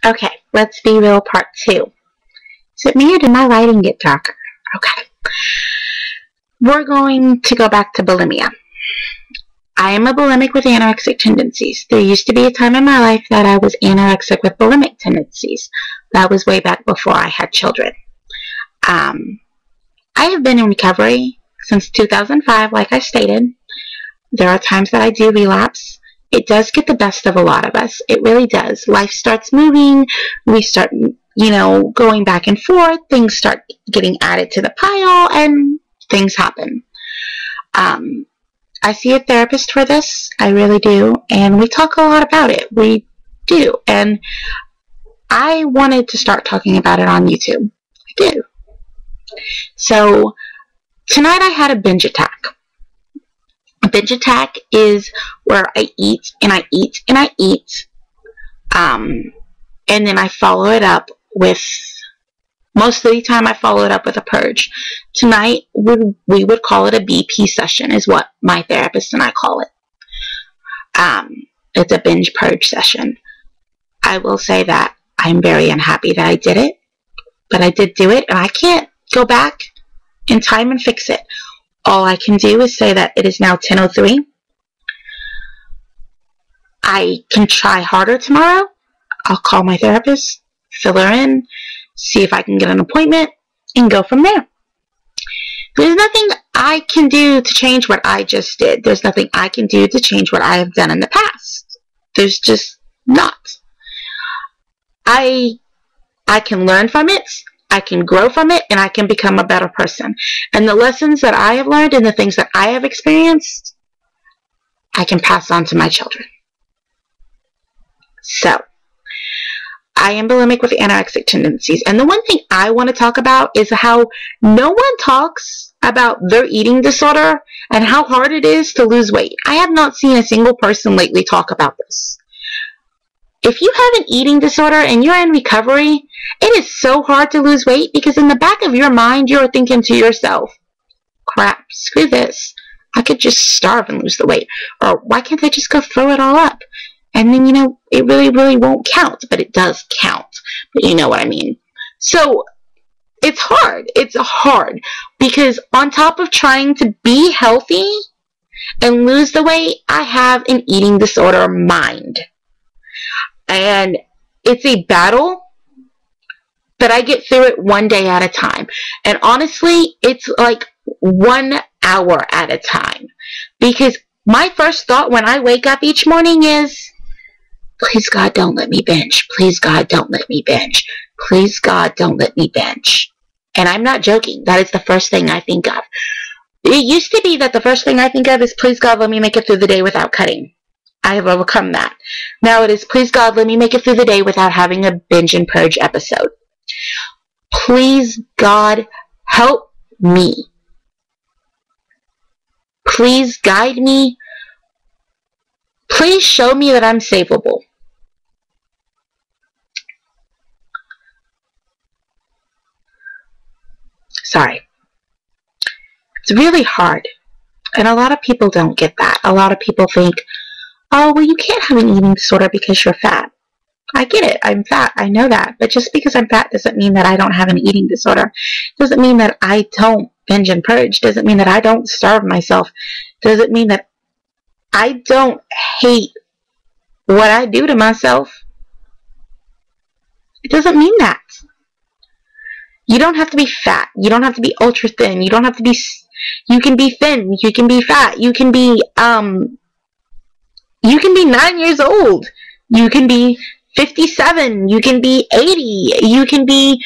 Okay, let's be real, part 2. Is it me or did my lighting get darker? Okay. We're going to go back to bulimia. I am a bulimic with anorexic tendencies. There used to be a time in my life that I was anorexic with bulimic tendencies. That was way back before I had children. I have been in recovery since 2005, like I stated. There are times that I do relapse. It does get the best of a lot of us. It really does. Life starts moving. We start, going back and forth. Things start getting added to the pile, and things happen. I see a therapist for this. I really do. And we talk a lot about it. We do. And I wanted to start talking about it on YouTube. I did. So tonight I had a binge attack. A binge attack is where I eat and I eat and I eat. And then I follow it up with, most of the time I follow it up with a purge. Tonight we would call it a BP session, is what my therapist and I call it. It's a binge purge session. I will say that I'm very unhappy that I did it, but I did do it, and I can't go back in time and fix it. All I can do is say that it is now 10:03. I can try harder tomorrow. I'll call my therapist, fill her in, see if I can get an appointment, and go from there. There's nothing I can do to change what I just did. There's nothing I can do to change what I have done in the past. There's just not. I can learn from it. I can grow from it, and I can become a better person. And the lessons that I have learned and the things that I have experienced, I can pass on to my children. So, I am bulimic with anorexic tendencies. And the one thing I want to talk about is how no one talks about their eating disorder and how hard it is to lose weight. I have not seen a single person lately talk about this. If you have an eating disorder and you're in recovery, it is so hard to lose weight because in the back of your mind, you're thinking to yourself, crap, screw this. I could just starve and lose the weight. Or why can't I just go throw it all up? And then, it really, really won't count. But it does count. But you know what I mean. So, it's hard. It's hard. Because on top of trying to be healthy and lose the weight, I have an eating disorder mind. And it's a battle, but I get through it one day at a time. And honestly, it's like 1 hour at a time. Because my first thought when I wake up each morning is, please God, don't let me binge. Please God, don't let me binge. Please God, don't let me binge. And I'm not joking. That is the first thing I think of. It used to be that the first thing I think of is, please God, let me make it through the day without cutting. I have overcome that. Now it is, please God, let me make it through the day without having a binge and purge episode. Please God, help me. Please guide me. Please show me that I'm savable. Sorry. It's really hard. And a lot of people don't get that. A lot of people think, oh, well, you can't have an eating disorder because you're fat. I get it. I'm fat. I know that. But just because I'm fat doesn't mean that I don't have an eating disorder. Doesn't mean that I don't binge and purge. Doesn't mean that I don't starve myself. Doesn't mean that I don't hate what I do to myself. It doesn't mean that. You don't have to be fat. You don't have to be ultra thin. You don't have to be, you can be thin. You can be fat. You can be 9 years old. You can be 57. You can be 80. You can be,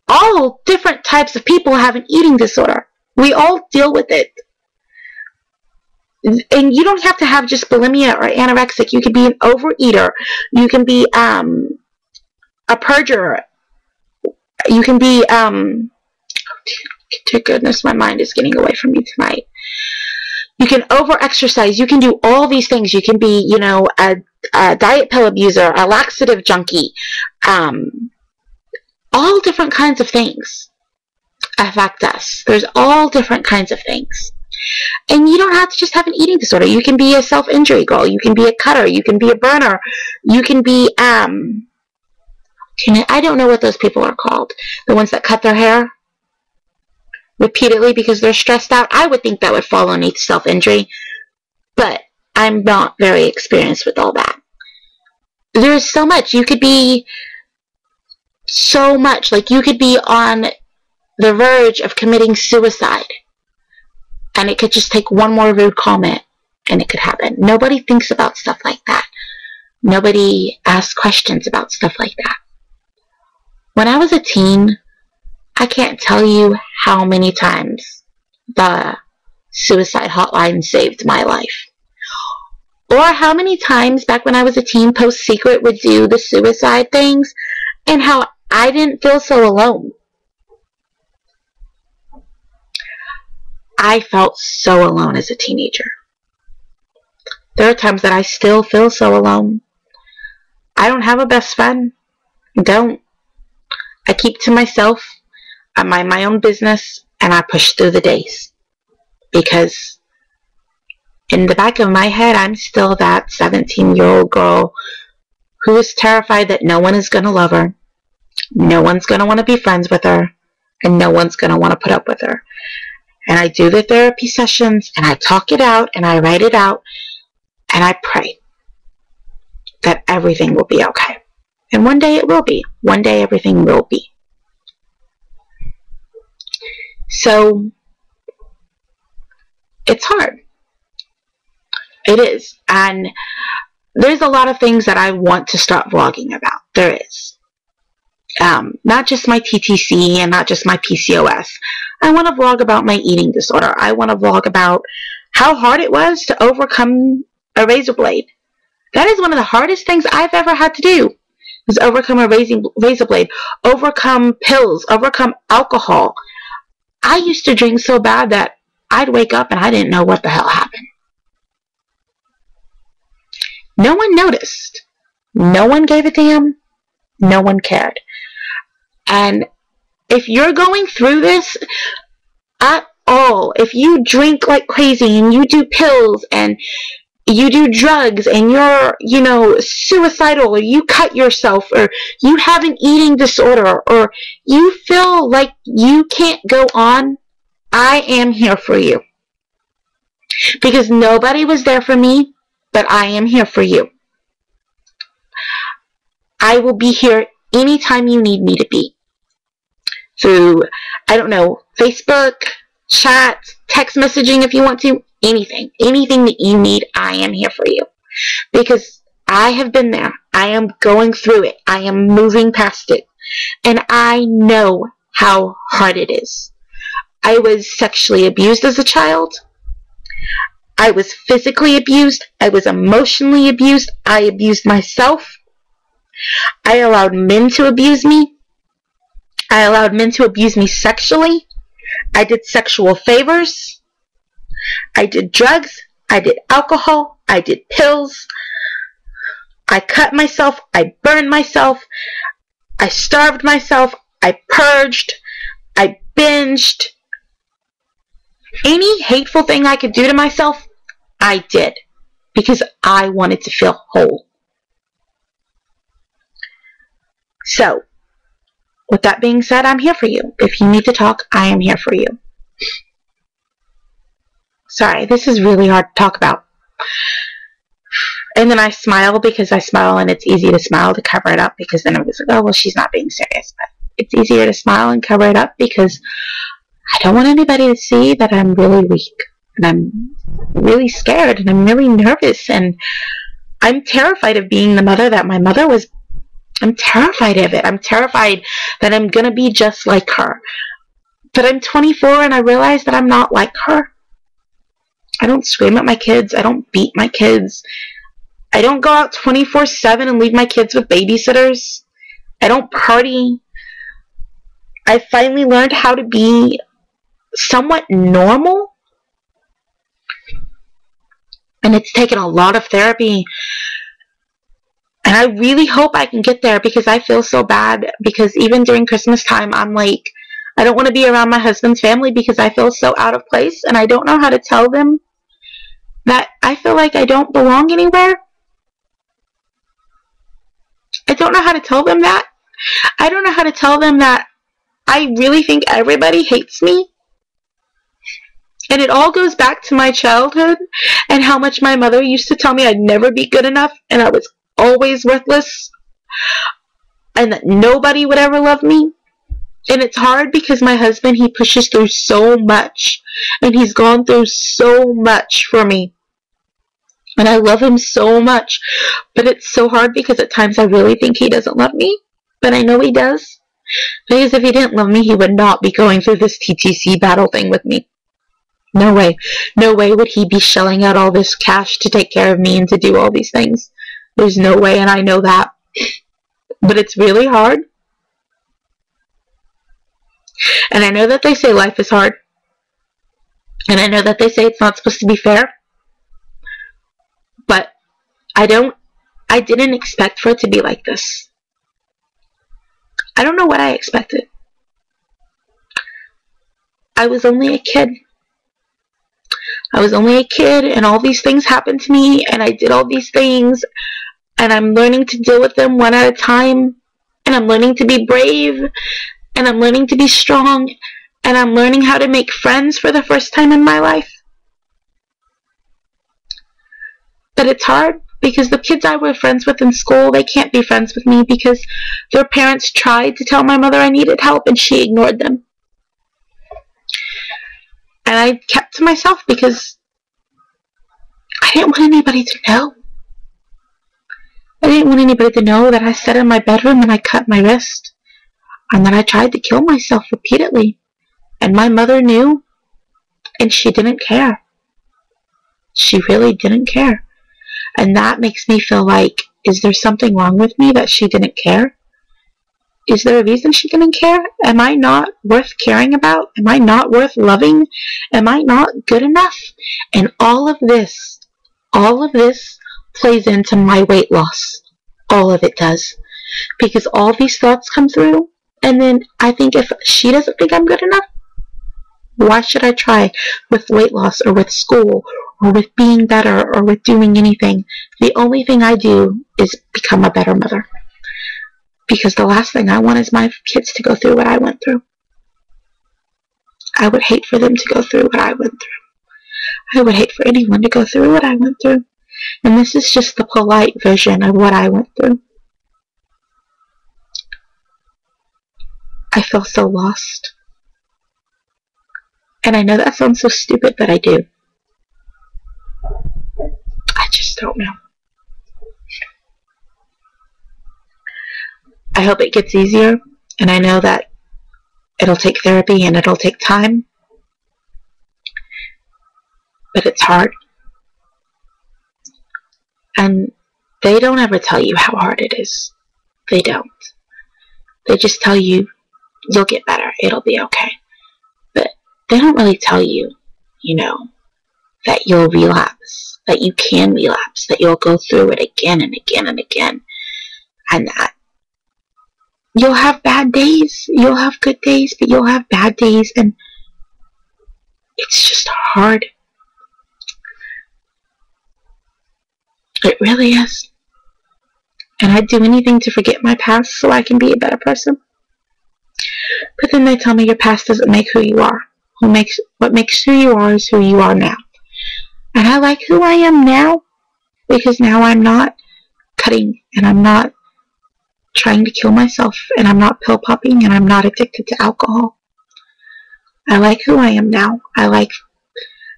all different types of people have an eating disorder. We all deal with it. And you don't have to have just bulimia or anorexic. You can be an overeater. You can be a purger. You can be, dear goodness, my mind is getting away from me tonight. You can over-exercise. You can do all these things. You can be, a diet pill abuser, a laxative junkie. All different kinds of things affect us. There's all different kinds of things. And you don't have to just have an eating disorder. You can be a self-injury girl. You can be a cutter. You can be a burner. You can be, I don't know what those people are called. The ones that cut their hair repeatedly because they're stressed out. I would think that would fall underneath self-injury, but I'm not very experienced with all that. There's so much. You could be so much. Like, you could be on the verge of committing suicide, and it could just take one more rude comment and it could happen. Nobody thinks about stuff like that. Nobody asks questions about stuff like that. When I was a teen, I can't tell you how many times the suicide hotline saved my life. Or how many times back when I was a teen, Post Secret would do the suicide things, and how I didn't feel so alone. I felt so alone as a teenager. There are times that I still feel so alone. I don't have a best friend. I don't. I keep to myself. I mind my own business, and I push through the days. Because in the back of my head, I'm still that 17-year-old girl who is terrified that no one is going to love her, no one's going to want to be friends with her, and no one's going to want to put up with her. And I do the therapy sessions, and I talk it out, and I write it out, and I pray that everything will be okay. And one day it will be. One day everything will be. So, it's hard. It is. And there's a lot of things that I want to start vlogging about. There is. Not just my TTC and not just my PCOS. I want to vlog about my eating disorder. I want to vlog about how hard it was to overcome a razor blade. That is one of the hardest things I've ever had to do, is overcome a razor blade, overcome pills, overcome alcohol. I used to drink so bad that I'd wake up and I didn't know what the hell happened. No one noticed. No one gave a damn. No one cared. And if you're going through this at all, if you drink like crazy and you do pills and you do drugs and you're, suicidal, or you cut yourself, or you have an eating disorder, or you feel like you can't go on, I am here for you. Because nobody was there for me, but I am here for you. I will be here anytime you need me to be. Through, Facebook, chat, text messaging if you want to, anything that you need, I am here for you. Because I have been there. I am going through it. I am moving past it. And I know how hard it is. I was sexually abused as a child. I was physically abused. I was emotionally abused. I abused myself. I allowed men to abuse me. I allowed men to abuse me sexually. I did sexual favors. I did drugs. I did alcohol. I did pills. I cut myself. I burned myself. I starved myself. I purged. I binged. Any hateful thing I could do to myself, I did. Because I wanted to feel whole. So, with that being said, I'm here for you. If you need to talk, I am here for you. Sorry, this is really hard to talk about. And then I smile because I smile, and it's easy to smile to cover it up, because then it was like, oh, well, she's not being serious. But it's easier to smile and cover it up because I don't want anybody to see that I'm really weak, and I'm really scared, and I'm really nervous, and I'm terrified of being the mother that my mother was. I'm terrified of it. I'm terrified that I'm going to be just like her. But I'm 24 and I realize that I'm not like her. I don't scream at my kids. I don't beat my kids. I don't go out 24/7 and leave my kids with babysitters. I don't party. I finally learned how to be somewhat normal. And it's taken a lot of therapy. And I really hope I can get there, because I feel so bad, because even during Christmas time, I I don't want to be around my husband's family because I feel so out of place, and I don't know how to tell them that I feel like I don't belong anywhere. I don't know how to tell them that. I don't know how to tell them that I really think everybody hates me. And it all goes back to my childhood and how much my mother used to tell me I'd never be good enough and I was always worthless and that nobody would ever love me. And it's hard because my husband, he pushes through so much and he's gone through so much for me. And I love him so much, but it's so hard because at times I really think he doesn't love me, but I know he does. Because if he didn't love me, he would not be going through this TTC battle thing with me. No way. No way would he be shelling out all this cash to take care of me and to do all these things. There's no way, and I know that. But it's really hard. And I know that they say life is hard. And I know that they say it's not supposed to be fair. But I didn't expect for it to be like this. I don't know what I expected. I was only a kid. I was only a kid and all these things happened to me and I did all these things and I'm learning to deal with them one at a time and I'm learning to be brave and I'm learning to be strong and I'm learning how to make friends for the first time in my life. But it's hard because the kids I were friends with in school, they can't be friends with me because their parents tried to tell my mother I needed help and she ignored them. And I kept to myself because I didn't want anybody to know. I didn't want anybody to know that I sat in my bedroom and I cut my wrist. And that I tried to kill myself repeatedly. And my mother knew. And she didn't care. She really didn't care. And that makes me feel like, is there something wrong with me that she didn't care? Is there a reason she didn't care? Am I not worth caring about? Am I not worth loving? Am I not good enough? And all of this plays into my weight loss. All of it does. Because all these thoughts come through, and then I think if she doesn't think I'm good enough, why should I try with weight loss or with school or with being better or with doing anything? The only thing I do is become a better mother. Because the last thing I want is my kids to go through what I went through. I would hate for them to go through what I went through. I would hate for anyone to go through what I went through. And this is just the polite version of what I went through. I feel so lost. And I know that sounds so stupid, but I do. I just don't know. I hope it gets easier, and I know that it'll take therapy and it'll take time, but it's hard. And they don't ever tell you how hard it is. They don't. They just tell you, you'll get better, it'll be okay. But they don't really tell you, that you'll relapse, that you can relapse, that you'll go through it again and again and again, and that you'll have bad days, you'll have good days, but you'll have bad days, and it's just hard. It really is. And I'd do anything to forget my past so I can be a better person. But then they tell me your past doesn't make who you are. What makes who you are is who you are now. And I like who I am now, because now I'm not cutting, and I'm not trying to kill myself, and I'm not pill popping, and I'm not addicted to alcohol. I like who I am now. I like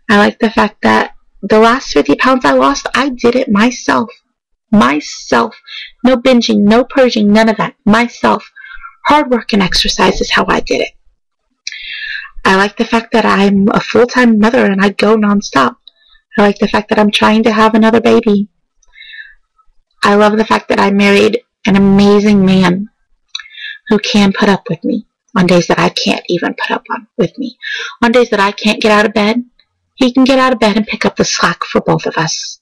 the fact that the last 50 pounds I lost, I did it myself. Myself. No binging, no purging, none of that. Myself. Hard work and exercise is how I did it. I like the fact that I'm a full-time mother and I go nonstop. I like the fact that I'm trying to have another baby. I love the fact that I married an amazing man who can put up with me on days that I can't even put up with me. On days that I can't get out of bed, he can get out of bed and pick up the slack for both of us.